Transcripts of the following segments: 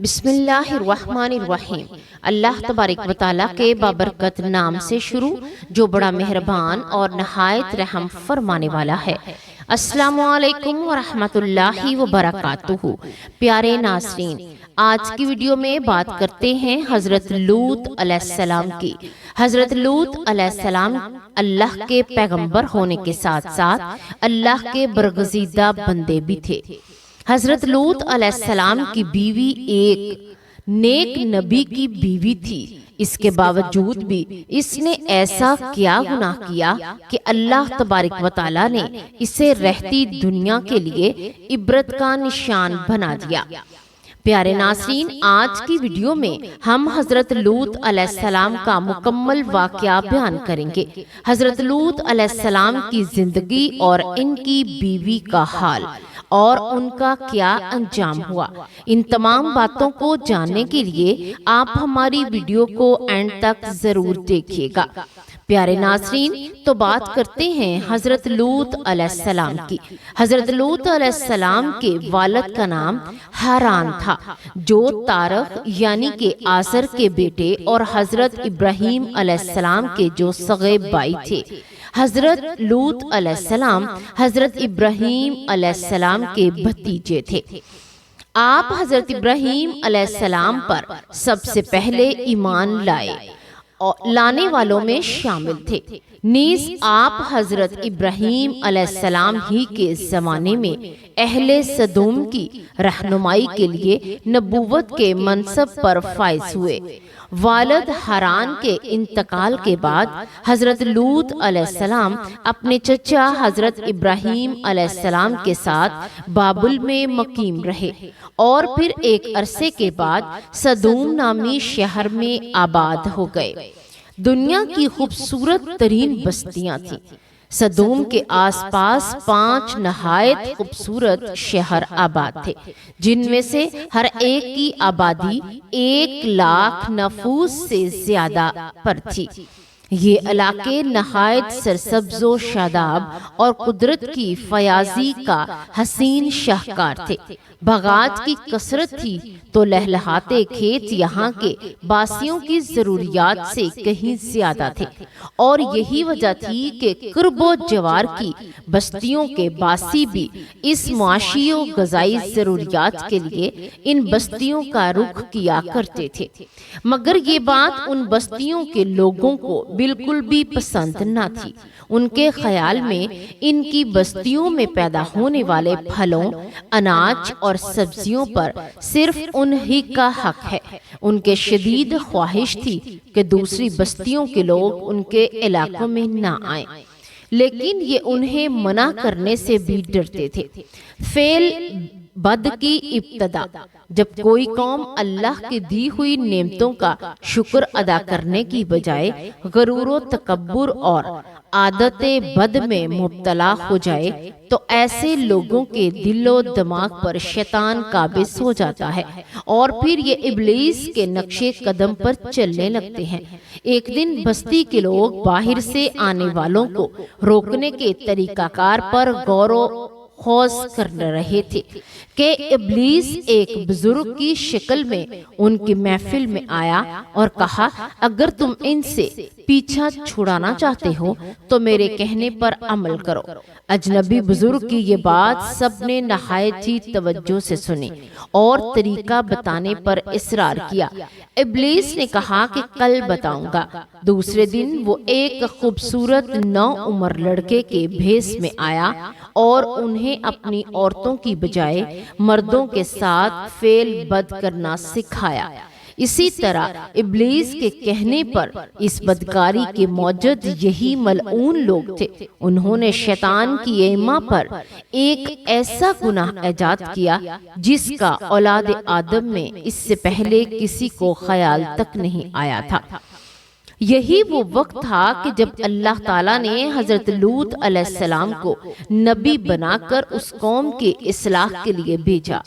بسم اللہ الرحمن الرحیم۔ اللہ تبارک و تعالیٰ کے بابرکت نام سے شروع جو بڑا مہربان اور نہایت رحم فرمانے والا ہے۔ السلام علیکم ورحمۃ اللہ وبرکاتہ۔ پیارے ناظرین، آج کی ویڈیو میں بات کرتے ہیں حضرت لوط علیہ السلام کی۔ حضرت لوط علیہ السلام اللہ کے پیغمبر ہونے کے ساتھ ساتھ اللہ کے برگزیدہ بندے بھی تھے۔ حضرت لوط علیہ السلام کی بیوی ایک نیک نبی کی بیوی تھی۔ اس کے باوجود بھی اس نے ایسا کیا گناہ کیا کہ اللہ تبارک و تعالیٰ نے اسے رہتی دنیا کے لیے عبرت کا نشان بنا دیا۔ پیارے ناظرین، آج کی ویڈیو میں ہم حضرت لوط علیہ السلام کا مکمل واقعہ بیان کریں گے۔ حضرت لوط علیہ السلام کی زندگی اور ان کی بیوی کا حال اور ان کا کیا انجام ہوا، ان تمام باتوں کو جاننے کے لیے آپ ہماری ویڈیو کو اینڈ تک ضرور دیکھیے گا۔ پیارے ناظرین، تو بات کرتے ہیں حضرت لوط علیہ السلام کی۔ حضرت لوط علیہ السلام کے والد کا نام حاران تھا، جو تارخ یعنی کہ آزر کے بیٹے اور حضرت ابراہیم علیہ السلام کے جو سگے بھائی تھے۔ حضرت لوط علیہ السلام حضرت ابراہیم علیہ السلام کے بھتیجے تھے۔ آپ حضرت ابراہیم علیہ السلام پر سب سے پہلے ایمان لانے والوں میں شامل تھے۔ نیز آپ حضرت ابراہیم علیہ السلام ہی کے زمانے میں اہل سدوم کی رہنمائی کے لیے نبوت کے منصب پر فائز ہوئے۔ والد حاران کے انتقال کے بعد حضرت لوط علیہ السلام اپنے چچا حضرت ابراہیم علیہ السلام کے ساتھ بابل میں مقیم رہے اور پھر ایک عرصے کے بعد سدوم نامی شہر میں آباد ہو گئے۔ دنیا کی خوبصورت ترین بستیاں تھیں۔ سدوم کے آس پاس 5 نہایت خوبصورت شہر آباد تھے، جن میں سے ہر ایک کی آبادی 1,00,000 نفوس سے زیادہ پر تھی۔ یہ علاقے نہایت سرسبز و شاداب اور قدرت کی فیاضی کا حسین شاہکار تھے۔ باغات کی کثرت تھی تو لہلہاتے کھیت یہاں کے باسیوں کی ضروریات سے کہیں زیادہ تھے، اور یہی وجہ تھی کہ قرب و جوار کی بستیوں کے باسی بھی اس معاشی و غذائی ضروریات کے لیے ان بستیوں کا رخ کیا کرتے تھے۔ مگر یہ بات ان بستیوں کے لوگوں کو بالکل بھی پسند نہ تھی۔ ان کے خیال میں ان کی بستیوں میں پیدا ہونے والے پھلوں، اناج اور سبزیوں پر صرف انہی کا حق ہے۔ ان کے شدید خواہش تھی کہ دوسری بستیوں کے لوگ ان کے علاقوں میں نہ آئیں، لیکن یہ انہیں منع کرنے سے بھی ڈرتے تھے۔ فعل بد کی ابتدا۔ جب کوئی قوم اللہ کی دی ہوئی نعمتوں کا شکر ادا کرنے کی بجائے غرور و تکبر اور عادت بد میں مبتلا ہو جائے تو ایسے لوگوں کے دل و دماغ پر شیطان قابض ہو جاتا ہے اور پھر یہ ابلیس کے نقشے قدم پر چلنے لگتے ہیں۔ ایک دن بستی کے لوگ باہر سے آنے والوں کو روکنے کے طریقہ کار پر غور و خوض کر رہے تھے کہ ابلیس ایک بزرگ کی شکل میں ان کی محفل میں آیا اور کہا، اگر تم ان سے پیچھا چھڑانا چاہتے ہو تو میرے کہنے پر عمل کرو۔ اجنبی بزرگ کی یہ بات سب نے نہایت ہی توجہ سے سنی اور طریقہ بتانے پر اصرار کیا۔ ابلیس نے کہا کہ کل بتاؤں گا۔ دوسرے دن وہ ایک خوبصورت نوعمر لڑکے کے بھیس میں آیا اور انہیں اپنی عورتوں کی بجائے مردوں کے ساتھ فعل بد کرنا سکھایا۔ اسی طرح ابلیس کے کہنے پر اس بدکاری کے موجد یہی ملعون لوگ تھے۔ انہوں نے شیطان کی ایما پر ایک ایسا گناہ ایجاد کیا جس کا اولاد آدم میں اس سے پہلے کسی کو خیال تک نہیں آیا تھا۔ یہی وہ وقت تھا کہ جب اللہ تعالیٰ نے حضرت لوط علیہ السلام کو نبی بنا کر اس قوم کے اصلاح کے لیے بھیجا۔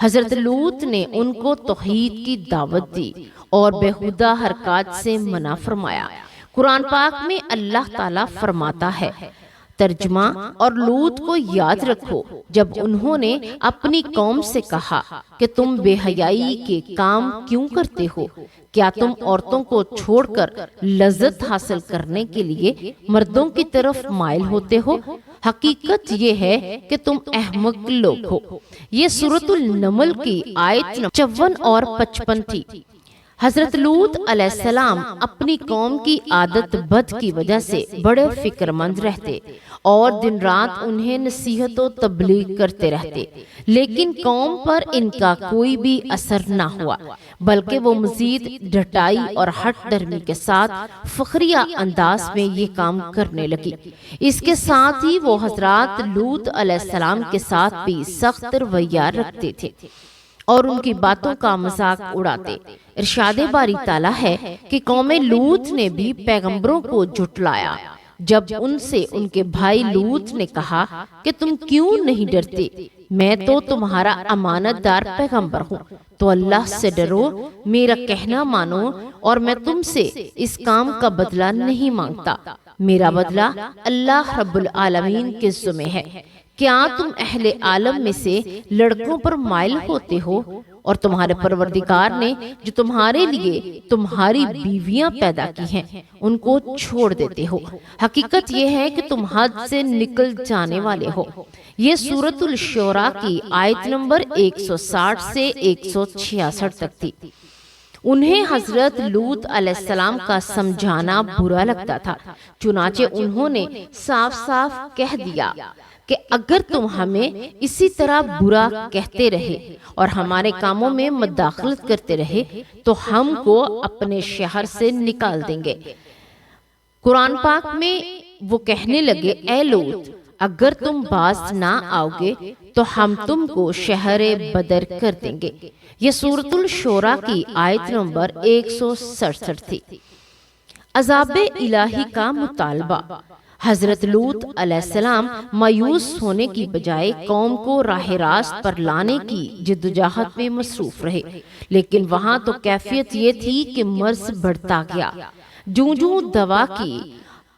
حضرت لوط نے ان کو توحید کی دعوت دی اور بیہودہ حرکات سے منع فرمایا۔ قرآن پاک میں اللہ تعالیٰ فرماتا ہے، ترجمہ: اور لوط کو یاد رکھو جب انہوں نے اپنی قوم سے کہا کہ تم بے حیائی کے کام کیوں کرتے ہو؟ کیا تم عورتوں کو چھوڑ کر لذت حاصل کرنے کے لیے مردوں کی طرف مائل ہوتے ہو؟ حقیقت یہ ہے کہ تم احمق لوگ ہو۔ یہ سورۃ النمل کی آیت 54 اور 55 تھی۔ حضرت لوط علیہ السلام اپنی قوم کی عادت بد کی وجہ سے بڑے فکر مند رہتے اور دن رات انہیں نصیحت و تبلیغ کرتے رہتے، لیکن قوم پر ان کا کوئی بھی اثر نہ ہوا، بلکہ وہ مزید ڈٹائی اور ہٹ درمی کے ساتھ فخریہ انداز میں یہ کام کرنے لگی۔ اس کے ساتھ ہی وہ حضرات لوط علیہ السلام کے ساتھ بھی سخت رویہ رکھتے تھے اور ان کی باتوں کا مذاق اڑاتے۔ ارشاد باری تعالیٰ ہے کہ قوم لوط نے بھی پیغمبروں کو جھٹلایا جب ان سے ان کے بھائی لوط نے کہا کہ تم کیوں نہیں ڈرتے، میں تو تمہارا امانت دار پیغمبر ہوں، تو اللہ سے ڈرو، میرا کہنا مانو اور میں تم سے اس کام کا بدلہ نہیں مانگتا، میرا بدلہ اللہ رب العالمین کے ذمہ ہے۔ کیا تم اہل عالم میں سے لڑکوں پر مائل ہوتے ہو اور تمہارے پروردگار نے جو تمہارے لیے تمہاری بیویاں پیدا کی ہیں ان کو چھوڑ دیتے ہو؟ حقیقت یہ ہے کہ تم حد سے نکل جانے والے ہو۔ یہ سورۃ الشعراء کی آیت نمبر 160 سے 166 تک تھی۔ انہیں حضرت لوط علیہ السلام کا سمجھانا برا لگتا تھا، چنانچہ انہوں نے صاف صاف کہہ دیا کہ اگر تم ہمیں اسی طرح برا کہتے رہے اور ہمارے کاموں میں مداخلت کرتے رہے تو ہم کو اپنے شہر سے نکال دیں گے۔ قرآن پاک میں وہ کہنے لگے، اے لوط، اگر تم باز نہ آؤ گے تو ہم تم کو شہر بدر کر دیں گے۔ یہ سورۃ الشعراء کی آیت نمبر 167 تھی۔ عذاب الہی کا مطالبہ۔ حضرت لوط علیہ السلام مایوس ہونے کی بجائے قوم کو راہ راست پر لانے کی جدوجہد میں مصروف رہے، لیکن وہاں تو کیفیت یہ تھی کہ مرض بڑھتا گیا۔ جوں دوا کی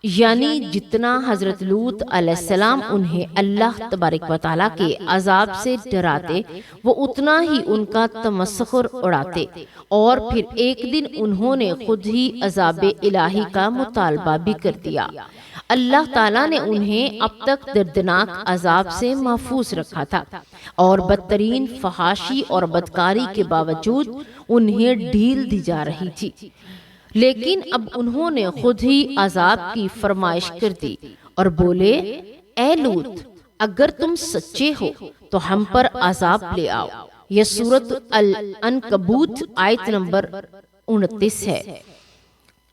یعنی جتنا حضرت لوط علیہ السلام انہیں اللہ تبارک و تعالیٰ کے عذاب سے ڈراتے، وہ اتنا ہی ان کا تمسخر اڑاتے، اور پھر ایک دن انہوں نے خود ہی عذاب الہی کا مطالبہ بھی کر دیا۔ اللہ تعالیٰ نے انہیں اب تک دردناک عذاب سے محفوظ رکھا تھا اور بدترین فحاشی اور بدکاری کے باوجود انہیں ڈھیل دی جا رہی تھی، لیکن اب انہوں نے خود ہی عذاب کی فرمائش کر دی اور بولے، اے لوط، اگر تم سچے ہو تو ہم پر عذاب لے آؤ۔ یہ سورۃ العنکبوت آیت نمبر 29 ہے۔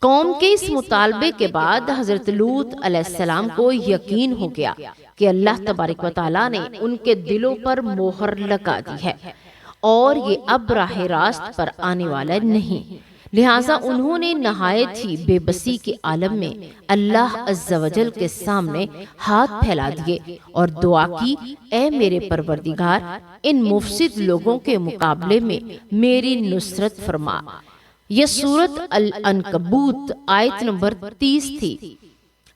قوم کے اس مطالبے کے بعد حضرت لوط علیہ السلام کو یقین ہو گیا کہ اللہ تبارک و تعالیٰ نے ان کے دلوں پر مہر لگا دی ہے اور یہ اب راہ راست پر آنے والا نہیں، لہٰذا انہوں نے نہایت ہی بے بسی کے عالم میں اللہ عز و جل کے سامنے ہاتھ پھیلا دیے اور دعا کی، اے میرے پروردگار، ان مفسد لوگوں کے مقابلے میں میری نصرت فرما۔ یہ سورۃ العنکبوت آیت نمبر 30 تھی۔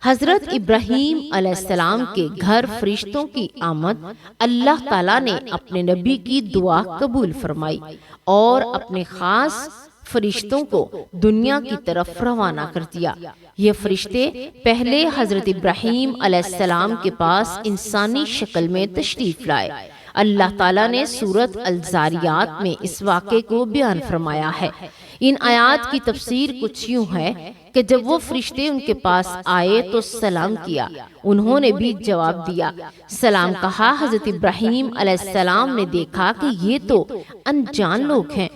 حضرت ابراہیم علیہ السلام کے گھر فرشتوں کی آمد، اللہ تعالیٰ نے اپنے نبی کی دعا قبول فرمائی اور اپنے خاص فرشتوں کو دنیا کی طرف روانہ کر دیا۔ یہ فرشتے پہلے حضرت ابراہیم علیہ السلام کے پاس انسانی شکل میں تشریف لائے۔ اللہ تعالیٰ نے سورۃ الزاریات میں اس واقعے کو بیان فرمایا ہے۔ ان آیات کی تفسیر کچھ یوں ہے کہ جب وہ فرشتے ان کے پاس آئے تو سلام کیا، انہوں نے بھی جواب دیا، سلام کہا۔ حضرت ابراہیم علیہ السلام نے دیکھا کہ یہ تو انجان لوگ ہیں،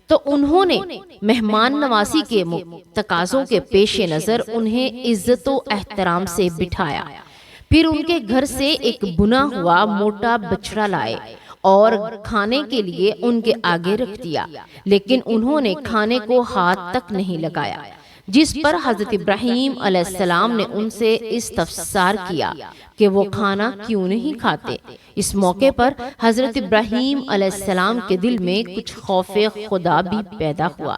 تو انہوں نے مہمان نوازی کے تقاضوں کے پیش نظر انہیں عزت و احترام سے بٹھایا، پھر ان کے گھر سے ایک بنا ہوا موٹا بچڑا لائے اور کھانے کے لیے ان کے آگے رکھ دیا، لیکن انہوں نے کھانے کو ہاتھ تک نہیں لگایا، جس پر حضرت ابراہیم علیہ السلام نے ان سے استفسار کیا کہ وہ کھانا کیوں نہیں کھاتے۔ اس موقع پر حضرت ابراہیم علیہ السلام کے دل میں کچھ خوف خدا بھی پیدا ہوا،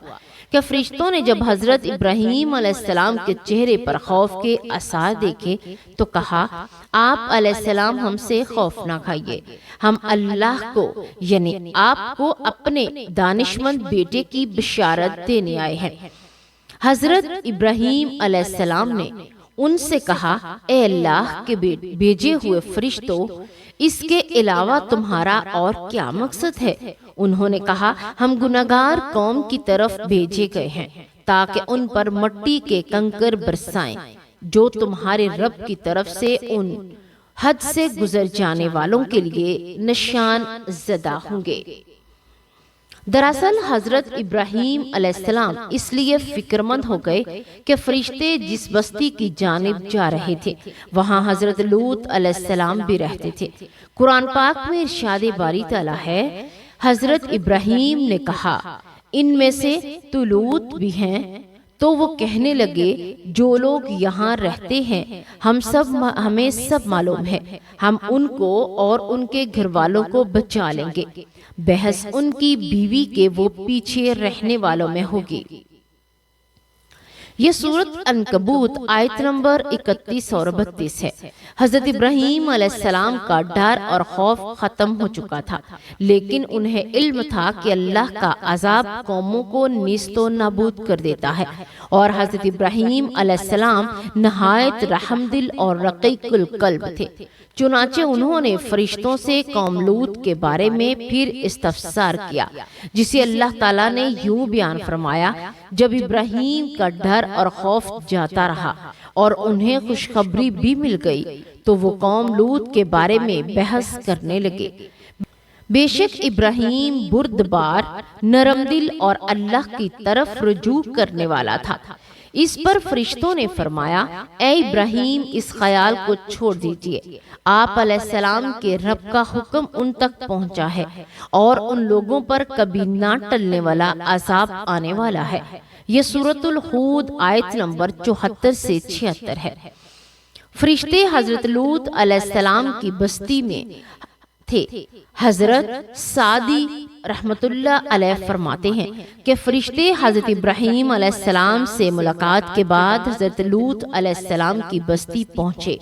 کہ فرشتوں نے جب حضرت ابراہیم علیہ السلام کے چہرے پر خوف کے آثار دیکھے تو کہا آپ علیہ السلام ہم سے خوف نہ کھائیے، ہم اللہ کو یعنی آپ کو اپنے دانشمند بیٹے کی بشارت دینے آئے ہیں۔ حضرت ابراہیم علیہ السلام نے ان سے کہا اے اللہ کے بھیجے ہوئے فرشتوں، اس کے علاوہ تمہارا اور کیا مقصد ہے؟ انہوں نے کہا ہم گناہگار قوم کی طرف بھیجے گئے ہیں تاکہ ان پر مٹی کے کنکر برسائیں جو تمہارے رب کی طرف سے ان حد سے گزر جانے والوں کے لیے نشان زدہ ہوں گے۔ دراصل حضرت ابراہیم علیہ السلام اس لیے فکر مند ہو گئے کہ فرشتے جس بستی کی جانب جا رہے تھے وہاں حضرت لوط علیہ السلام بھی رہتے تھے۔ قرآن پاک میں ارشاد باری تعالیٰ ہے، حضرت ابراہیم نے کہا ان میں سے تو لوط بھی ہیں، تو وہ کہنے لگے جو لوگ یہاں رہتے ہیں ہمیں سب معلوم ہے، ہم ان کو اور ان کے گھر والوں کو بچا لیں گے، بحث ان کی بیوی کے وہ پیچھے رہنے والوں میں ہوگی۔ یہ سورۃ عنکبوت آیت نمبر 31 اور 32 ہے۔ حضرت ابراہیم علیہ السلام کا ڈر اور خوف ختم ہو چکا تھا، لیکن انہیں علم تھا کہ اللہ کا عذاب قوموں کو نیست و نابود کر دیتا ہے، اور حضرت ابراہیم علیہ السلام نہایت رحم دل اور رقیق القلب تھے۔ چنانچہ انہوں نے فرشتوں سے قوم لوط کے بارے میں پھر استفسار کیا، جسے اللہ تعالیٰ نے یوں بیان فرمایا، جب ابراہیم کا ڈر اور خوف جاتا رہا اور انہیں خوشخبری بھی مل گئی تو وہ قوم لوط کے بارے میں بحث کرنے لگے۔ بے شک ابراہیم بردبار، نرم دل اور اللہ کی طرف رجوع کرنے والا تھا۔ اس پر فرشتوں نے فرمایا اے ابراہیم اس خیال کو چھوڑ دیجئے، آپ علیہ السلام کے رب کا حکم ان تک پہنچا ہے اور ان لوگوں پر کبھی نہ ٹلنے والا عذاب آنے والا ہے۔ یہ سورۃ الہود آیت نمبر 74 سے 76 ہے۔ فرشتے حضرت لوط علیہ السلام کی بستی میں تھے۔ حضرت سعدی رحمت اللہ علیہ فرماتے ہیں کہ فرشتے حضرت ابراہیم علیہ السلام سے ملاقات کے بعد حضرت لوط علیہ السلام کی بستی پہنچے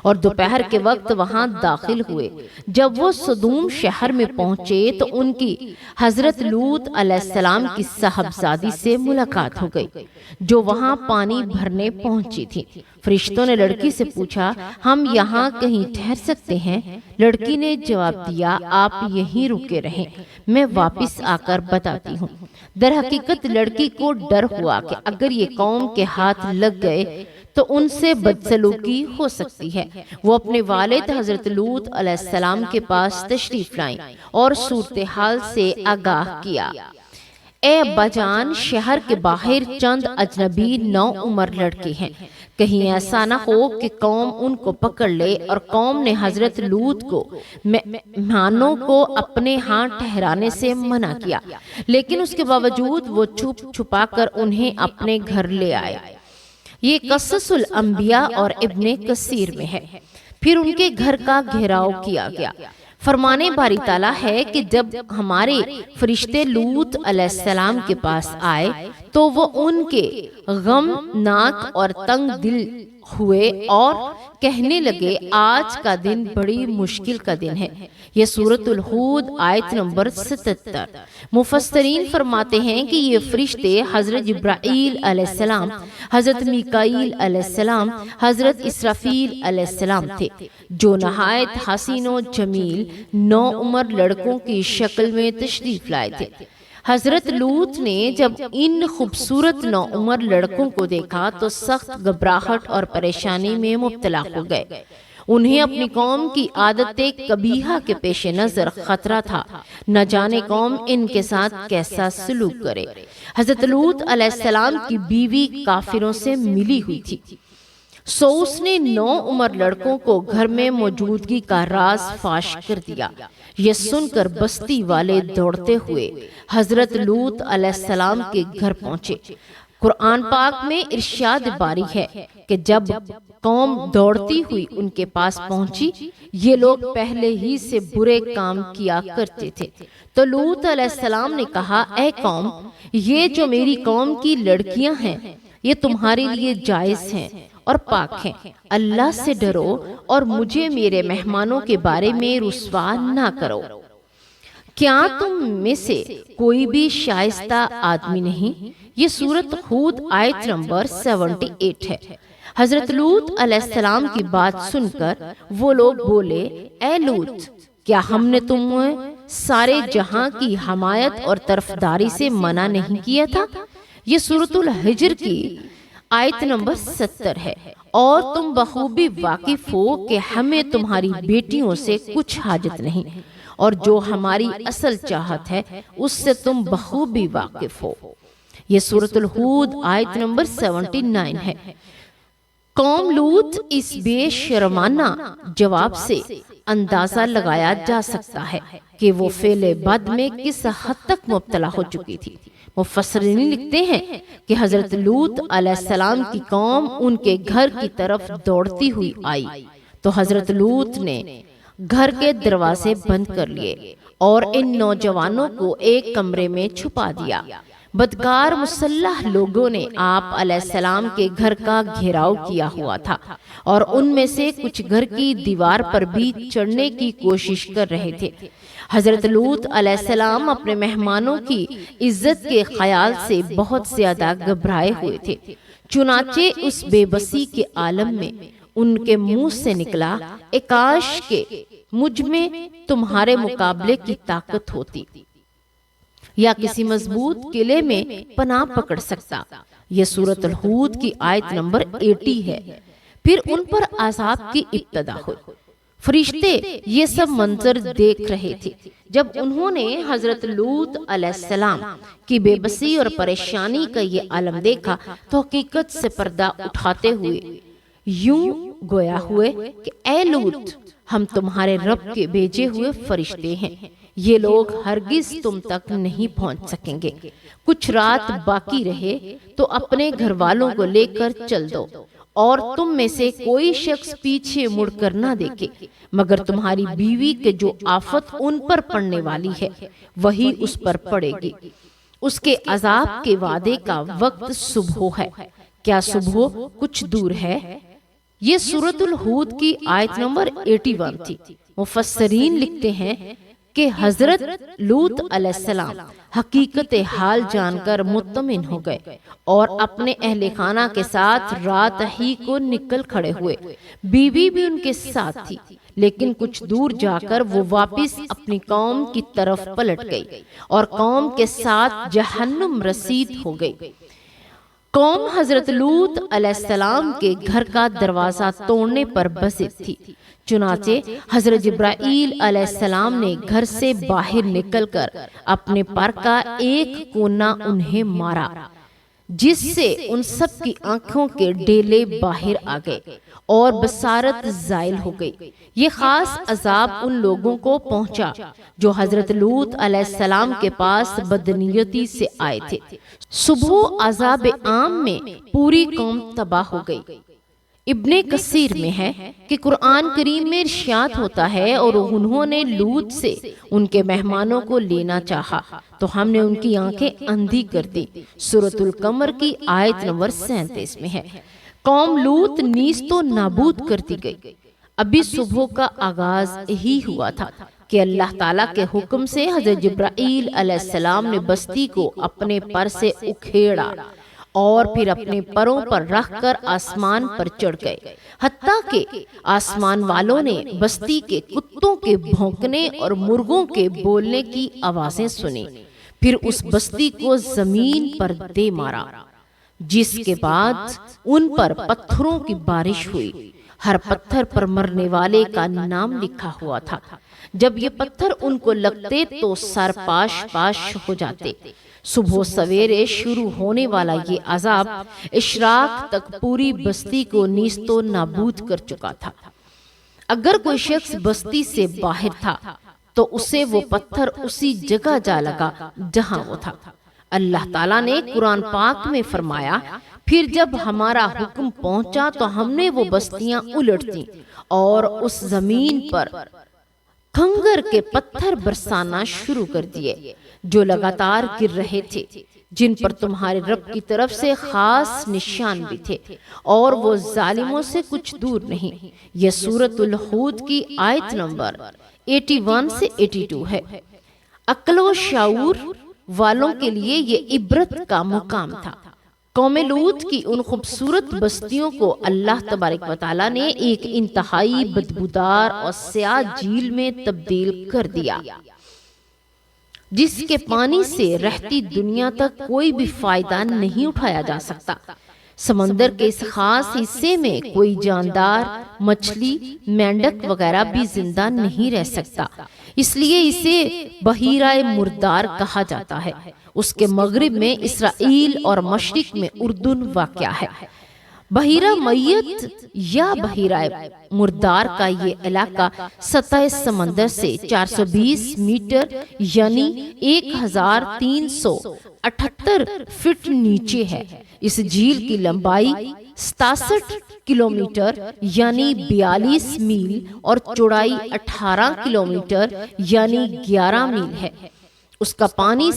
اور دوپہر کے وقت وہاں داخل ہوئے۔ جب وہ صدوم شہر میں پہنچے تو ان کی حضرت لوط علیہ السلام کی صاحبزادی سے ملاقات ہو گئی جو وہاں پانی بھرنے پہنچی تھی۔ فرشتوں نے لڑکی سے پوچھا ہم یہاں کہیں ٹھہر سکتے ہیں؟ لڑکی نے جواب دیا آپ یہیں رکے رہیں، میں واپس آ کر بتاتی ہوں۔ در حقیقت لڑکی کو ڈر ہوا کہ اگر یہ قوم کے ہاتھ لگ گئے تو ان سے بدسلوکی ہو سکتی ہے۔ وہ اپنے والد حضرت لوط علیہ السلام کے پاس تشریف لائیں اور صورتحال سے آگاہ کیا۔ اے ابا جان، شہر کے باہر چند اجنبی نوعمر لڑکے ہیں، کہیں ایسا نہ ہو کہ قوم ان کو پکڑ لے۔ اور قوم نے حضرت لوط کو مہمانوں کو اپنے ہاں ٹھہرانے سے منع کیا، لیکن اس کے باوجود وہ چھپ چھپا کر انہیں اپنے گھر لے آئے۔ یہ قصص الانبیاء اور ابن کثیر میں ہے۔ پھر ان کے گھر کا گھیراؤ کیا گیا۔ فرمانے باری تعالیٰ ہے کہ جب ہمارے فرشتے لوط علیہ السلام کے پاس آئے تو وہ ان کے غم ناک اور تنگ دل ہوئے اور کہنے لگے آج کا دن بڑی مشکل کا دن ہے۔ یہ سورۃ الہود آیت نمبر 77۔ مفسرین فرماتے ہیں کہ یہ فرشتے حضرت جبرائیل علیہ السلام، حضرت میکائیل علیہ السلام، حضرت اسرافیل علیہ السلام تھے جو نہایت حسین و جمیل نوعمر لڑکوں کی شکل میں تشریف لائے تھے۔ حضرت لوط نے جب ان خوبصورت نوعمر لڑکوں کو دیکھا تو سخت گھبراہٹ اور پریشانی میں مبتلا ہو گئے۔ انہیں اپنی قوم کی عادت قبیحہ کے پیش نظر خطرہ تھا، نہ جانے قوم ان کے ساتھ کیسا سلوک کرے۔ حضرت لوط علیہ السلام کی بیوی کافروں سے ملی ہوئی تھی، سو اس نے نوعمر لڑکوں کو گھر میں موجودگی کا راز فاش کر دیا۔ یہ سن کر بستی والے دوڑتے ہوئے حضرت لوط علیہ السلام کے گھر پہنچے۔ قرآن پاک میں ارشاد باری ہے کہ جب قوم دوڑتی ہوئی ان کے پاس پہنچی، یہ لوگ پہلے ہی سے برے کام کیا کرتے تھے، تو لوط علیہ السلام نے کہا، اے قوم، یہ جو میری قوم کی لڑکیاں ہیں یہ تمہارے لیے جائز ہیں اور پاک ہیں، اللہ سے ڈرو اور مجھے میرے مہمانوں کے بارے میں رسوا نہ کرو۔ کیا تم میں سے کوئی بھی شائستہ آدمی نہیں؟ یہ سورۃ ہود آیت نمبر 78 ہے۔ حضرت لوط علیہ السلام کی بات سن کر وہ لوگ بولے، اے لوط، کیا ہم نے تمہیں سارے جہاں کی حمایت اور طرفداری سے منع نہیں کیا تھا؟ یہ سورۃ الحجر کی آیت نمبر 70 ہے۔ اور تم بخوبی واقف ہو کہ ہمیں تمہاری بیٹیوں سے کچھ حاجت نہیں، اور جو ہماری اصل چاہت ہے اس سے تم بخوبی واقف ہو۔ یہ سورۃ الہود آیت نمبر 79 ہے۔ قوم لوط اس بے شرمانہ جواب سے اندازہ لگایا جا سکتا ہے کہ وہ فعل بد میں کس حد تک مبتلا ہو چکی تھی۔ مفسرین لکھتے ہیں کہ حضرت لوط علیہ السلام کی قوم ان کے گھر کی طرف دوڑتی ہوئی آئی تو حضرت لوط نے گھر کے دروازے بند کر لیے اور ان نوجوانوں کو ایک کمرے میں چھپا دیا۔ بدکار مسلح لوگوں نے آپ علیہ السلام کے گھر کا گھیراؤ کیا ہوا تھا اور ان میں سے کچھ گھر کی دیوار پر بھی چڑھنے کی کوشش کر رہے تھے۔ حضرت لوط علیہ السلام اپنے مہمانوں کی عزت کے خیال سے بہت زیادہ گھبرائے ہوئے تھے، چنانچہ اس بے بسی کے عالم میں ان کے منہ سے نکلا، اے کاش کہ مجھ میں تمہارے مقابلے کی طاقت ہوتی یا کسی مضبوط قلعے میں پناہ پکڑ سکتا۔ یہ سورۃ الہود کی آیت نمبر 80 ہے۔ پھر ان پر عذاب کی ابتدا ہوئی۔ فرشتے یہ سب منظر دیکھ رہے تھے۔ جب انہوں نے حضرت لوط علیہ السلام کی بے بسی اور پریشانی کا یہ عالم دیکھا تو حقیقت سے پردہ اٹھاتے ہوئے یوں گویا ہوئے کہ اے لوط، ہم تمہارے رب کے بھیجے ہوئے فرشتے ہیں، یہ لوگ ہرگز تم تک نہیں پہنچ سکیں گے۔ کچھ رات باقی رہے تو اپنے گھر والوں کو لے کر چل دو اور تم میں سے کوئی شخص پیچھے مڑ کر نہ دیکھے مگر تمہاری بیوی کے جو آفت ان پر پڑنے والی ہے وہی اس پر پڑے گی۔ اس کے عذاب کے وعدے کا وقت صبح ہے، کیا صبح کچھ دور ہے؟ یہ سورۃ الہود کی آیت نمبر 81 تھی۔ مفسرین لکھتے ہیں کہ حضرت لوط علیہ السلام حقیقت حال جان کر مطمئن ہو گئے اور اپنے اہل خانہ کے ساتھ رات ہی کو نکل کھڑے ہوئے۔ بیوی بھی ان کے ساتھ تھی، لیکن کچھ دور جا کر وہ واپس اپنی قوم کی طرف پلٹ گئی اور قوم کے ساتھ جہنم رسید ہو گئی۔ قوم حضرت لوط علیہ السلام کے گھر کا دروازہ توڑنے پر بضد تھی، چنانچہ حضرت جبرائیل علیہ السلام نے گھر سے باہر نکل کر اپنے پر کا ایک کونا انہیں مارا، جس سے ان سب کی آنکھوں کے ڈیلے باہر آ گئے اور بصارت زائل ہو گئی۔ یہ خاص عذاب ان لوگوں کو پہنچا جو حضرت لوط علیہ السلام کے پاس بدنیتی سے آئے تھے۔ صبح عذاب عام میں پوری قوم تباہ ہو گئی۔ ابن کثیر میں ہے کہ قرآن کریم میں ارشاد ہوتا ہے، اور انہوں نے لوط سے ان کے مہمانوں کو لینا چاہا تو ہم نے ان کی آنکھیں اندھی کر دی۔ سورۃ القمر کی آیت نمبر 37 میں ہے۔ قوم لوط نیست و نابود کر دی گئی۔ ابھی صبح کا آغاز ہی ہوا تھا کہ اللہ تعالیٰ کے حکم سے حضرت جبرائیل علیہ السلام نے بستی کو اپنے پر سے اکھیڑا اور پھر اپنے پروں پر رکھ کر آسمان پر چڑھ گئے، حتیٰ کہ آسمان والوں نے بستی کے کتوں کے بھونکنے اور مرغوں کے بولنے کی آوازیں سنی۔ پھر اس بستی کو زمین پر دے مارا، جس کے بعد ان پر پتھروں کی بارش ہوئی۔ ہر پتھر پر مرنے والے کا نام لکھا ہوا تھا۔ جب یہ پتھر ان کو لگتے تو سر پاش پاش ہو جاتے۔ صبح سویرے شروع ہونے والا یہ عذاب اشراق تک پوری بستی کو نیست و نابود کر چکا تھا۔ اگر کوئی شخص بستی سے باہر تھا تو اسے وہ پتھر اسی جگہ جا لگا جہاں وہ تھا۔ اللہ تعالیٰ نے قرآن پاک میں فرمایا، پھر جب ہمارا حکم پہنچا تو ہم نے وہ بستیاں الٹ دیں اور اس زمین پر کنگر کے پتھر برسانا شروع کر دیے جو لگاتار گر رہے تھے، جن پر تمہارے رب کی طرف سے خاص نشان بھی تھے، اور وہ ظالموں سے کچھ دور نہیں۔ یہ سورۃ الہود کی آیت نمبر 81 سے 82 ہے۔ عقل و شعور والوں کے لیے یہ عبرت کا مقام تھا۔ قوم لوط کی ان خوبصورت بستیوں کو اللہ تبارک و تعالیٰ نے ایک انتہائی بدبودار اور سیاہ جھیل میں تبدیل کر دیا، جس کے پانی سے رہتی دنیا تک کوئی بھی فائدہ نہیں اٹھایا جا سکتا۔ سمندر کے اس خاص حصے میں کوئی جاندار، مچھلی، مینڈک وغیرہ بھی زندہ نہیں رہ سکتا، اس لیے اسے بحیرہ مردار کہا جاتا ہے۔ اس کے مغرب میں اسرائیل اور مشرق میں اردن واقع ہے۔ بحیرہ میت یا بحیرہ مردار کا یہ علاقہ سطح سمندر سے 420 میٹر یعنی 1378 فٹ نیچے ہے۔ اس جھیل کی لمبائی 67 کلومیٹر یعنی 42 میل اور چوڑائی 18 کلومیٹر یعنی 11 میل ہے۔ اس کا پانی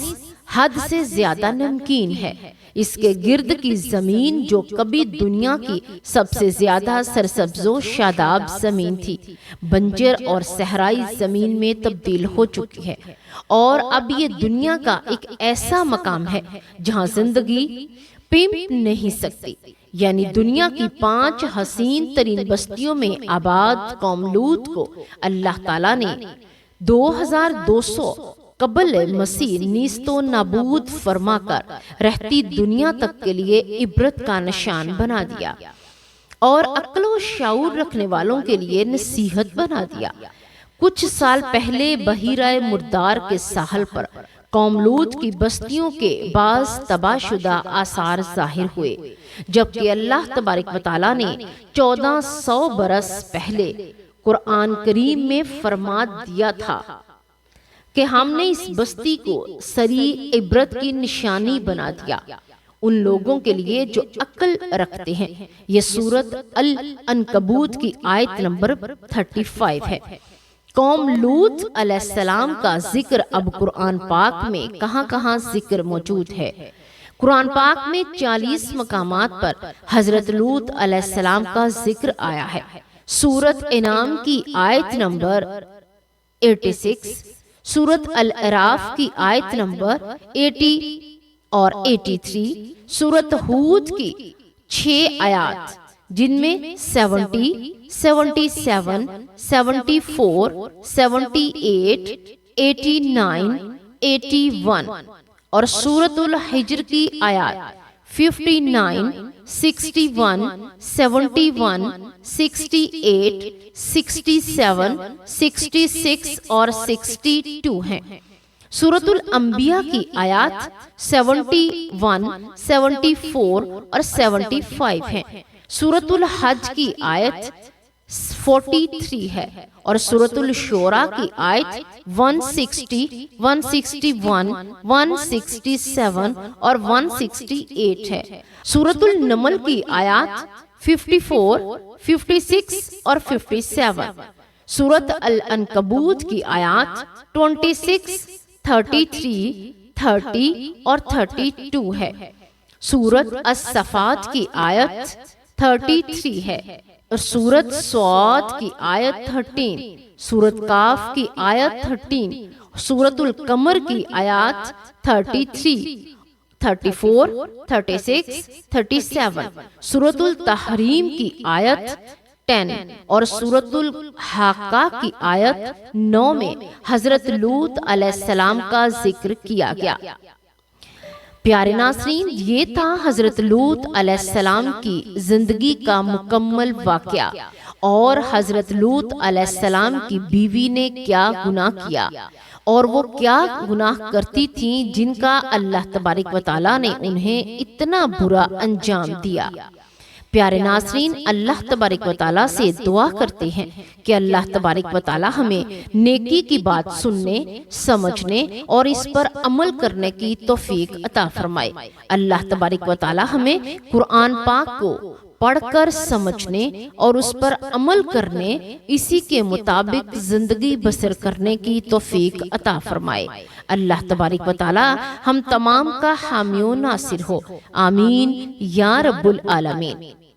حد سے زیادہ نمکین ہے۔ اس کے گرد کی زمین جو کبھی دنیا کی سب سے زیادہ سرسبز و شاداب زمین تھی، بنجر اور صحرائی زمین میں تبدیل ہو چکی ہے، اور اب یہ دنیا کا ایک ایسا مقام ہے جہاں زندگی پنپ نہیں سکتی۔ یعنی دنیا کی 5 حسین ترین بستیوں میں آباد قوم لوط کو اللہ تعالیٰ نے 2200 قبل مسیح نیست و نابود فرما کر رہتی دنیا تک کے لیے عبرت کا نشان بنا دیا اور عقل و شعور رکھنے والوں کے لیے نصیحت بنا دیا۔ کچھ سال پہلے بحیرہ مردار کے ساحل پر قوم لوط کی بستیوں کے بعض تباہ شدہ آثار ظاہر ہوئے، جبکہ اللہ تبارک و تعالیٰ نے 1400 برس پہلے قرآن کریم میں فرما دیا تھا کہ ہم نے اس بستی کو سری عبرت کی نشانی بنا دیا ان لوگوں کے لیے جو عقل رکھتے ہیں۔ یہ سورۃ العنکبوت کی آیت نمبر 35 ہے۔ قوم لوط علیہ السلام کا ذکر اب قرآن پاک میں کہاں کہاں ذکر موجود ہے؟ قرآن پاک میں 40 مقامات پر حضرت لوط علیہ السلام کا ذکر آیا ہے۔ سورۃ انعام کی آیت نمبر 86، سورۃ الاعراف کی آیت نمبر 80 اور 83، سورۃ ہود کی 6 آیات جن میں 70، 77، 74، 78، 89، 81 اور سورۃ الحجر کی آیات 59، 61، 71، 68، 67، 66 اور 62 ہیں۔ سورۃ الانبیاء کی آیات 71، 74 اور 75 ہیں۔ سورۃ الحج کی آیت 43 ہے اور سورۃ الشورى کی آیت 160، 161، 167 اور 168 ہے۔ سورۃ النمل کی آیات 54، 56 اور 57۔ سورۃ العنکبوت کی آیات 26، 33، 30 اور 32 ہے۔ سورۃ الصفات کی آیت 33 ہے اور سورۃ صاد کی آیت 13، سورۃ کاف کی آیت 13، سورۃ القمر کی آیات 33، 34، 36، 37، سورۃ التحریم کی آیت 10 اور سورۃ الحاقہ کی آیت 9 میں حضرت لوط علیہ السلام کا ذکر کیا گیا۔ پیارے ناظرین، یہ تھا حضرت لوط علیہ السلام کی زندگی کا مکمل واقعہ اور حضرت لوط علیہ السلام کی بیوی نے کیا گناہ کیا اور وہ کیا گناہ کرتی تھیں جن کا اللہ تبارک و تعالیٰ نے انہیں اتنا برا انجام دیا۔ پیارے ناظرین، اللہ تبارک و تعالیٰ سے دعا کرتے ہیں کہ اللہ تبارک و تعالیٰ ہمیں نیکی کی بات سننے، سمجھنے اور اس پر عمل کرنے کی توفیق عطا فرمائے۔ اللہ تبارک و تعالیٰ ہمیں قرآن پاک کو پڑھ کر سمجھنے اور اس پر عمل کرنے، اسی کے مطابق زندگی بسر کرنے کی توفیق عطا فرمائے۔ اللہ تبارک و تعالیٰ ہم تمام کا حامی و ناصر ہو، آمین یا رب العالمین۔